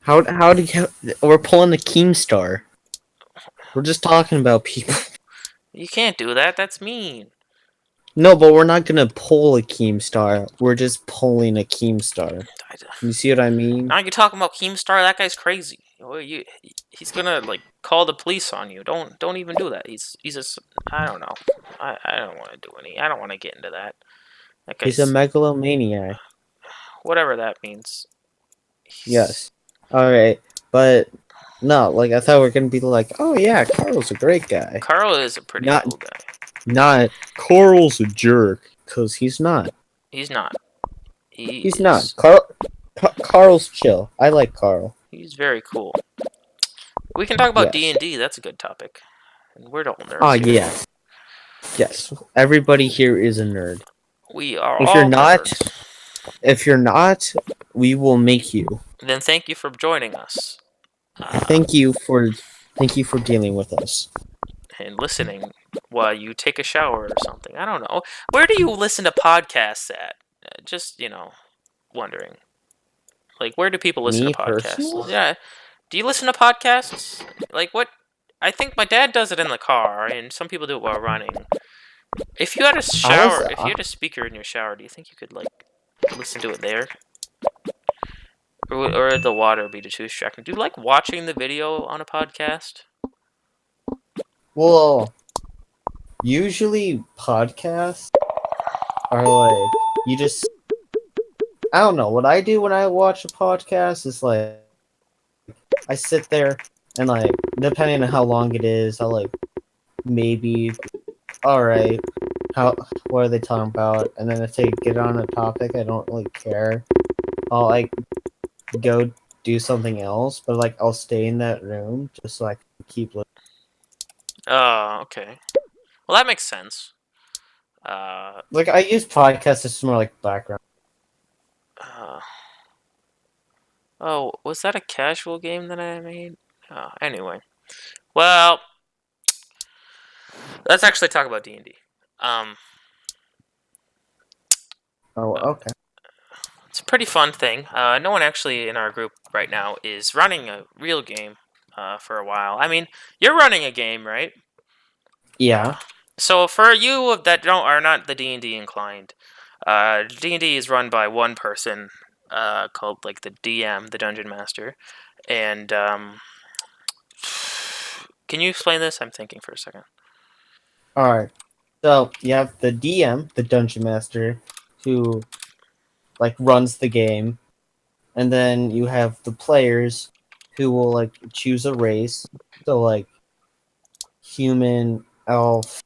C: How do you? We're pulling the Keemstar. We're just talking about people.
B: You can't do that. That's mean.
C: No, but we're not gonna pull a Keemstar. We're just pulling a Keemstar. You see what I mean?
B: Now you're talking about Keemstar. That guy's crazy. He's gonna like call the police on you. Don't even do that. He's I don't know. I don't want to do any. I don't want to get into that. That guy's
C: He's a megalomaniac.
B: whatever that means.
C: Yes. All right, but no, like I thought we were gonna be like, oh yeah, Carl's a great guy.
B: Carl is a pretty
C: Not-
B: cool guy.
C: not Carl's a jerk, because he's not.
B: He's not.
C: He's not. Carl's chill. I like Carl.
B: He's very cool. We can talk about
C: Yes.
B: D&D. That's a good topic. And we're all nerds.
C: Oh,
B: here.
C: yes. Yes. Everybody here is a nerd.
B: We are
C: If
B: all
C: you're not,
B: nerds.
C: if you're not, we will make you.
B: Then thank you for joining us.
C: Thank you for dealing with us.
B: And listening while you take a shower or something. I don't know. Where do you listen to podcasts at? Just, wondering. Like, where do people listen
C: Me
B: to podcasts?
C: personally?
B: Yeah. Do you listen to podcasts? Like, what? I think my dad does it in the car, and some people do it while running. If you had a shower, if you had a speaker in your shower, do you think you could, like, listen to it there? Or would the water be too distracting? Do you like watching the video on a podcast?
C: Well, usually podcasts are like you just. I don't know what I do when I watch a podcast is like I sit there and like depending on how long it is, I'll like maybe all right, what are they talking about? And then if they get on a topic I don't really care, I'll like go do something else, but like I'll stay in that room just so I can keep listening.
B: Oh, okay. Well, that makes sense.
C: Like I use podcasts as more like background.
B: Oh, was that a casual game that I made? Oh, anyway. Well, let's actually talk about D&D.
C: Oh, okay.
B: It's a pretty fun thing. No one actually in our group right now is running a real game for a while. I mean, you're running a game, right?
C: Yeah.
B: So for you that are not the D&D inclined, D&D is run by one person called like the DM, the Dungeon Master. And can you explain this? I'm thinking for a second.
C: Alright. So you have the DM, the Dungeon Master, who like runs the game. And then you have the players who will like choose a race. So like human, elf,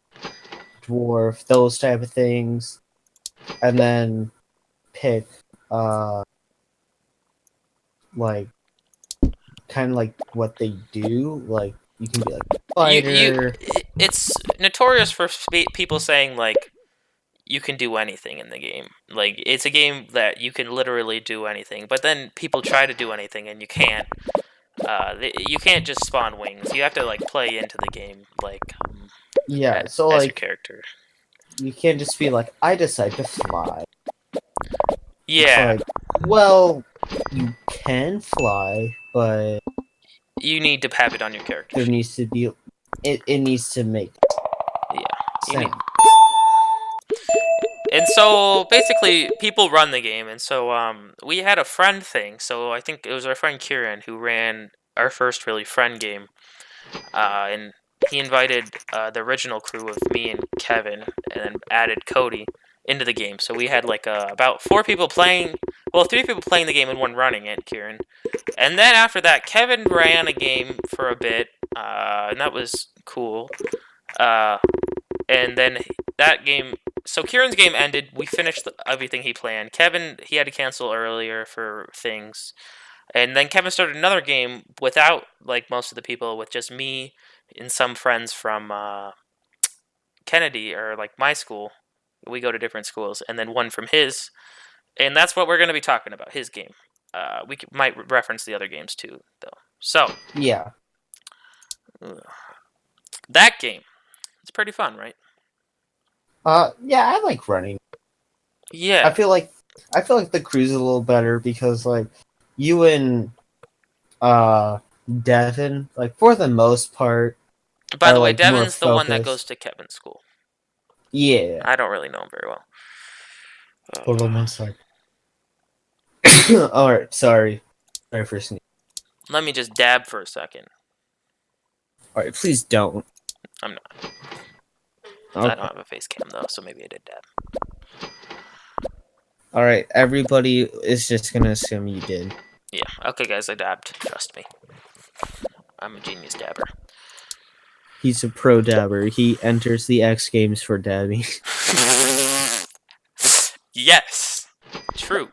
C: dwarf, those type of things. And then pick like kind of like what they do. Like you can be like fighter.
B: It's notorious for people saying like you can do anything in the game. Like it's a game that you can literally do anything. But then people try to do anything and you can't. You can't just spawn wings. You have to like play into the game, like
C: Yeah, so
B: as
C: like
B: your character.
C: you can't just be like, I decide to fly.
B: Yeah,
C: It's like, well, you can fly, but
B: you need to have it on your character.
C: there needs to be it needs to make
B: You need.
C: sound.
B: And so basically, people run the game, and so we had a friend thing. So I think it was our friend Kieran who ran our first really friend game, and he invited the original crew of me and Kevin, and then added Cody into the game. So we had like about 4 people playing. Well, 3 people playing the game and 1 running it, Kieran. And then after that, Kevin ran a game for a bit, and that was cool. And then that game. So Kieran's game ended. We finished everything he planned. Kevin, he had to cancel earlier for things. And then Kevin started another game without like most of the people, with just me and some friends from Kennedy, or like my school. We go to different schools, and then one from his. And that's what we're going to be talking about, his game. We might reference the other games too, though. So
C: Yeah.
B: that game, it's pretty fun, right?
C: Yeah, I like running.
B: Yeah.
C: I feel like the crew's a little better because like you and Devin, like for the most part.
B: By the way,
C: like,
B: Devin's the
C: more
B: one that
C: focused.
B: goes to Kevin's school.
C: Yeah.
B: I don't really know him very well.
C: Hold on one sec. Alright, sorry. Sorry for sneezing.
B: Let me just dab for a second.
C: Alright, please don't.
B: I'm not.
C: Okay.
B: I don't have a face cam though, so maybe I did dab.
C: Alright, everybody is just gonna assume you did.
B: Yeah. Okay, guys, I dabbed. Trust me. I'm a genius dabber.
C: He's a pro dabber. He enters the X Games for dabbing.
B: Yes, true.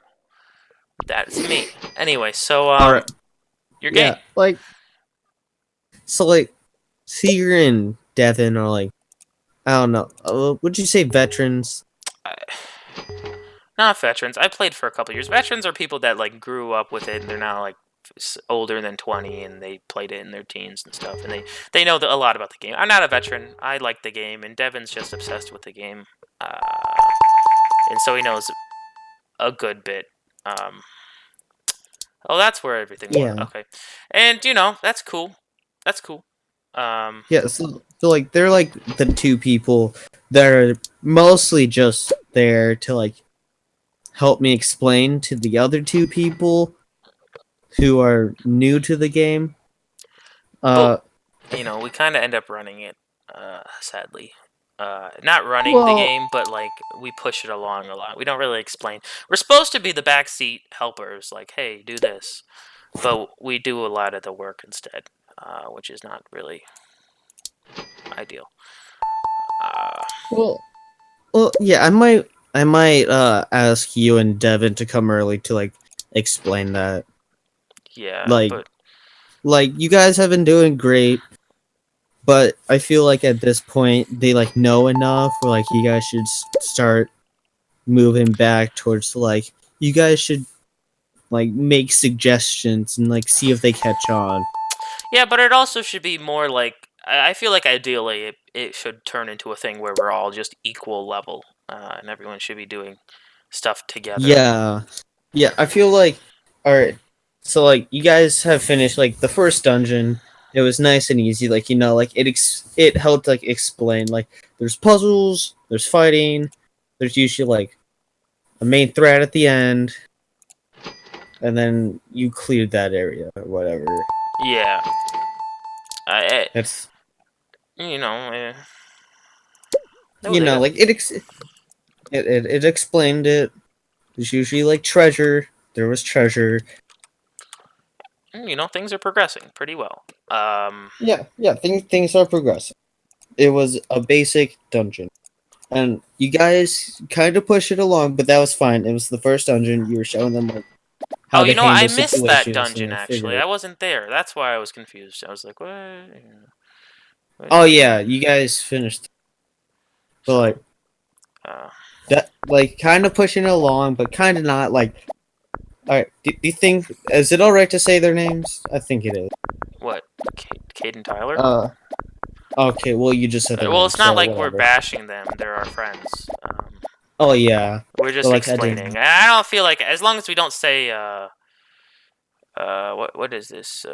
B: That's me. Anyway, so
C: Alright.
B: your game.
C: Yeah, like so like Seeger and Devin are like I don't know. Would you say veterans?
B: Not veterans. I played for a couple years. Veterans are people that like grew up with it and they're now like older than 20 and they played it in their teens and stuff and they know a lot about the game. I'm not a veteran. I like the game and Devin's just obsessed with the game. And so he knows a good bit. Oh, that's where everything
C: Yeah.
B: was. Okay. And you know, that's cool. That's cool.
C: Yeah, so like they're like the two people that are mostly just there to like help me explain to the other two people who are new to the game.
B: you know, we kind of end up running it, sadly. Not running the
C: Well-
B: game, but like we push it along a lot. We don't really explain. We're supposed to be the backseat helpers, like, hey, do this, but we do a lot of the work instead, which is not really ideal.
C: Well, yeah, I might ask you and Devin to come early to like explain that.
B: Yeah,
C: Like-
B: but
C: Like you guys have been doing great, but I feel like at this point they like know enough where like you guys should start moving back towards like you guys should like make suggestions and like see if they catch on.
B: yeah, but it also should be more like I feel like ideally it should turn into a thing where we're all just equal level, and everyone should be doing stuff together.
C: Yeah, I feel like alright. So like you guys have finished like the first dungeon. It was nice and easy, like you know, like it helped like explain like there's puzzles, there's fighting, there's usually like a main threat at the end, and then you cleared that area or whatever.
B: Yeah.
C: It's
B: You know,
C: you know like it explained it. There's usually like treasure. There was treasure.
B: you know, things are progressing pretty well.
C: Yeah, things are progressing. It was a basic dungeon. And you guys kind of pushed it along, but that was fine. It was the first dungeon. You were showing them like how
B: Oh, you
C: to
B: know, I
C: handle
B: missed that
C: situations,
B: dungeon
C: and they
B: actually.
C: figured it.
B: I wasn't there. That's why I was confused. I was like, what?
C: Oh yeah, you guys finished. But like
B: Uh,
C: that, like kind of pushing it along, but kind of not. Like, all right, do you think is it all right to say their names? I think it is.
B: what? Cade and Tyler?
C: Okay. Well, you just said their
B: Well,
C: names,
B: it's not
C: so
B: like we're
C: whatever.
B: bashing them. They're our friends.
C: Oh yeah.
B: We're just
C: But, like, I
B: explaining.
C: didn't-
B: I don't feel like as long as we don't say what is this?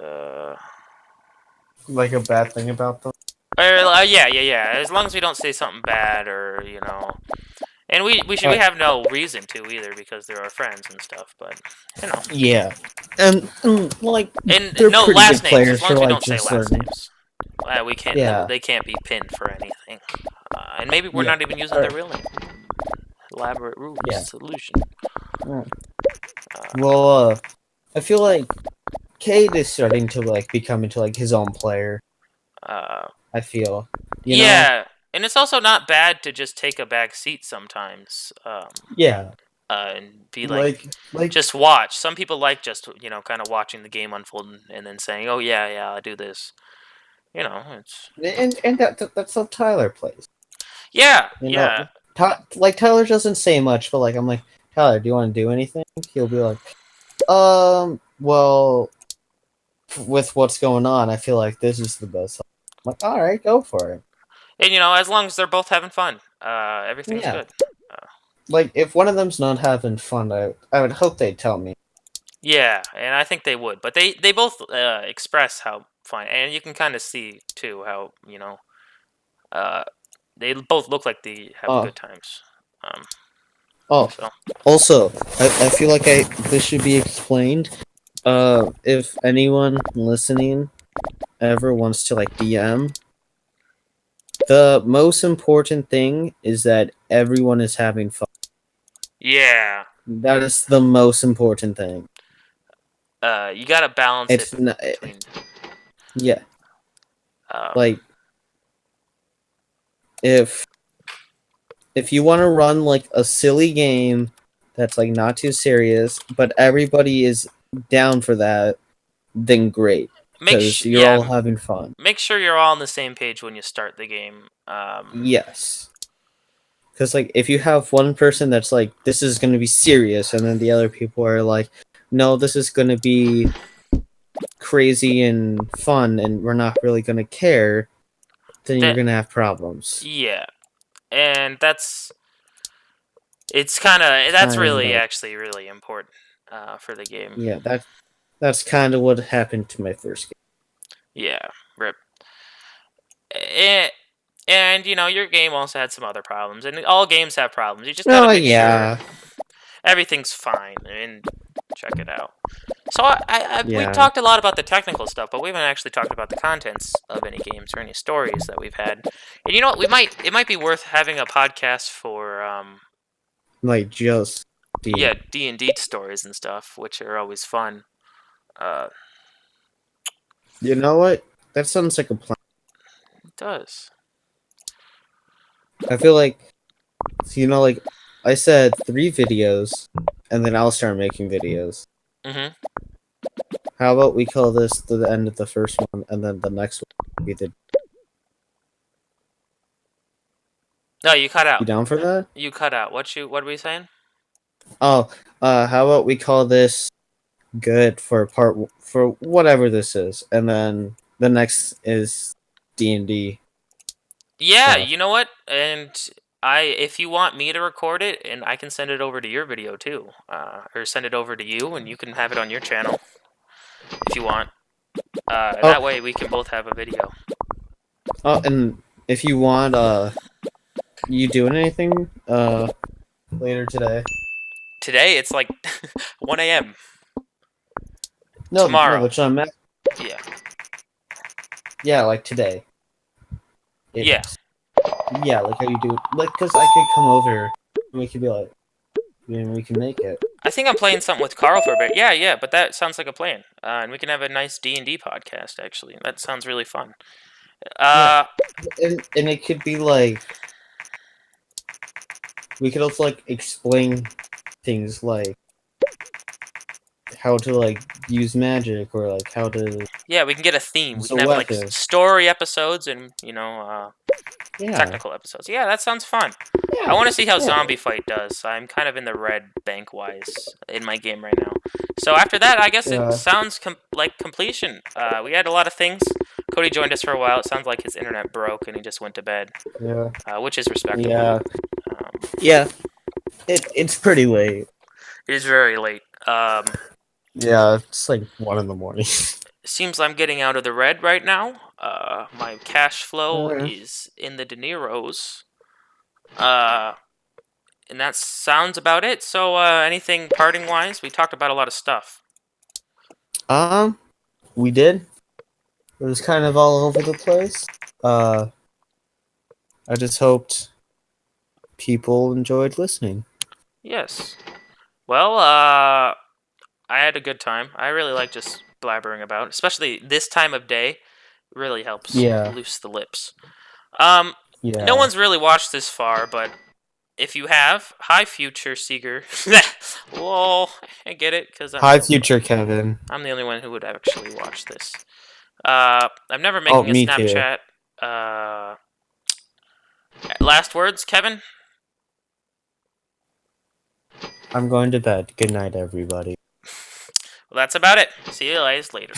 C: Like a bad thing about them.
B: Yeah. As long as we don't say something bad or you know, and we have no reason to either because they're our friends and stuff. But you know,
C: Yeah. And like
B: and
C: they're
B: no
C: pretty
B: last
C: good
B: names.
C: players
B: As long
C: for,
B: as we
C: like,
B: don't say
C: just
B: last
C: learning.
B: names, we can't.
C: Yeah.
B: They can't be pinned for anything. And maybe we're
C: Yeah.
B: not even using their real name. Elaborate rules
C: Yeah.
B: solution.
C: Well, I feel like Cade is starting to like become into like his own player. I feel. You know?
B: Yeah, and it's also not bad to just take a back seat sometimes.
C: Yeah.
B: And be like
C: Like
B: just watch. Some people like just you know kind of watching the game unfold and then saying, "Oh yeah, I'll do this." You know, it's
C: and that's how Tyler plays.
B: yeah,
C: You
B: yeah.
C: know, like Tyler doesn't say much, but like I'm like, Tyler, do you want to do anything? He'll be like, well, with what's going on, I feel like this is the best. I'm like, all right, go for it.
B: And you know, as long as they're both having fun, everything's
C: Yeah.
B: good.
C: Like if one of them's not having fun, I would hope they'd tell me.
B: Yeah, and I think they would, but they both express how fun, and you can kind of see too how you know, they both look like they have good times.
C: Oh,
B: So
C: also, I feel like this should be explained. If anyone listening ever wants to like DM, the most important thing is that everyone is having fun.
B: yeah,
C: That is the most important thing.
B: you gotta balance
C: It's
B: it
C: not,
B: between.
C: yeah,
B: Um,
C: like if you want to run like a silly game that's like not too serious, but everybody is down for that, then great, because you're all having fun.
B: Make sure you're all on the same page when you start the game.
C: Yes. Because, like, if you have one person that's like, this is going to be serious, and then the other people are like, no, this is going to be crazy and fun, and we're not really going to care, then you're going to have problems.
B: Yeah. And that's really actually really important for the game.
C: Yeah, that's kind of what happened to my first game.
B: Yeah, rip. And your game also had some other problems, and all games have problems. You just gotta make sure everything's fine and check it out. So we've talked a lot about the technical stuff, but we haven't actually talked about the contents of any games or any stories that we've had. And you know what? It might be worth having a podcast for
C: like just
B: D&D stories and stuff, which are always fun.
C: You know what? That sounds like a plan.
B: It does.
C: I feel like, like I said, 3 videos, and then I'll start making videos.
B: Mm-hmm.
C: How about we call this the end of the first one, and then the next one will be the...
B: No, you cut out.
C: You down for that?
B: You cut out. What were you saying?
C: Oh, how about we call this good for for whatever this is, and then the next is D&D.
B: Yeah, you know what? And if you want me to record it, and I can send it over to your video too, or send it over to you, and you can have it on your channel if you want. That way we can both have a video.
C: Oh, and if you want, you doing anything later today?
B: Today it's like 1 a.m.
C: No,
B: tomorrow.
C: No, which I'm at.
B: Yeah.
C: Yeah, like today.
B: Yeah.
C: Yeah, like how you do. Like, because I could come over and we could be like, we can make it.
B: I think I'm playing something with Carl for a bit. Yeah, but that sounds like a plan. And we can have a nice D&D podcast, actually. That sounds really fun.
C: Yeah. And it could be like, we could also like explain things like how to like use magic, or like how to...
B: Yeah, we can get a theme. We can have like story episodes and technical episodes. Yeah, that sounds fun. Yeah, I want to see how Zombie Fight does. I'm kind of in the red bank-wise in my game right now. So after that, I guess it sounds like completion. We had a lot of things. Cody joined us for a while. It sounds like his internet broke and he just went to bed.
C: Yeah.
B: Which is respectable.
C: Yeah. Yeah. It's pretty late.
B: It is very late.
C: Yeah, it's like 1 in the morning.
B: Seems I'm getting out of the red right now. My cash flow is in the dineros. And that sounds about it. So, anything parting-wise? We talked about a lot of stuff.
C: We did. It was kind of all over the place. I just hoped people enjoyed listening.
B: Yes. Well, I had a good time. I really like just blabbering about, especially this time of day. Really helps loose the lips. No one's really watched this far, but if you have, hi future Seeger. Whoa, I get it, because
C: hi future Kevin.
B: I'm the only one who would actually watch this. I'm never making a Snapchat. Last words, Kevin?
C: I'm going to bed. Good night, everybody.
B: Well, that's about it. See you guys later.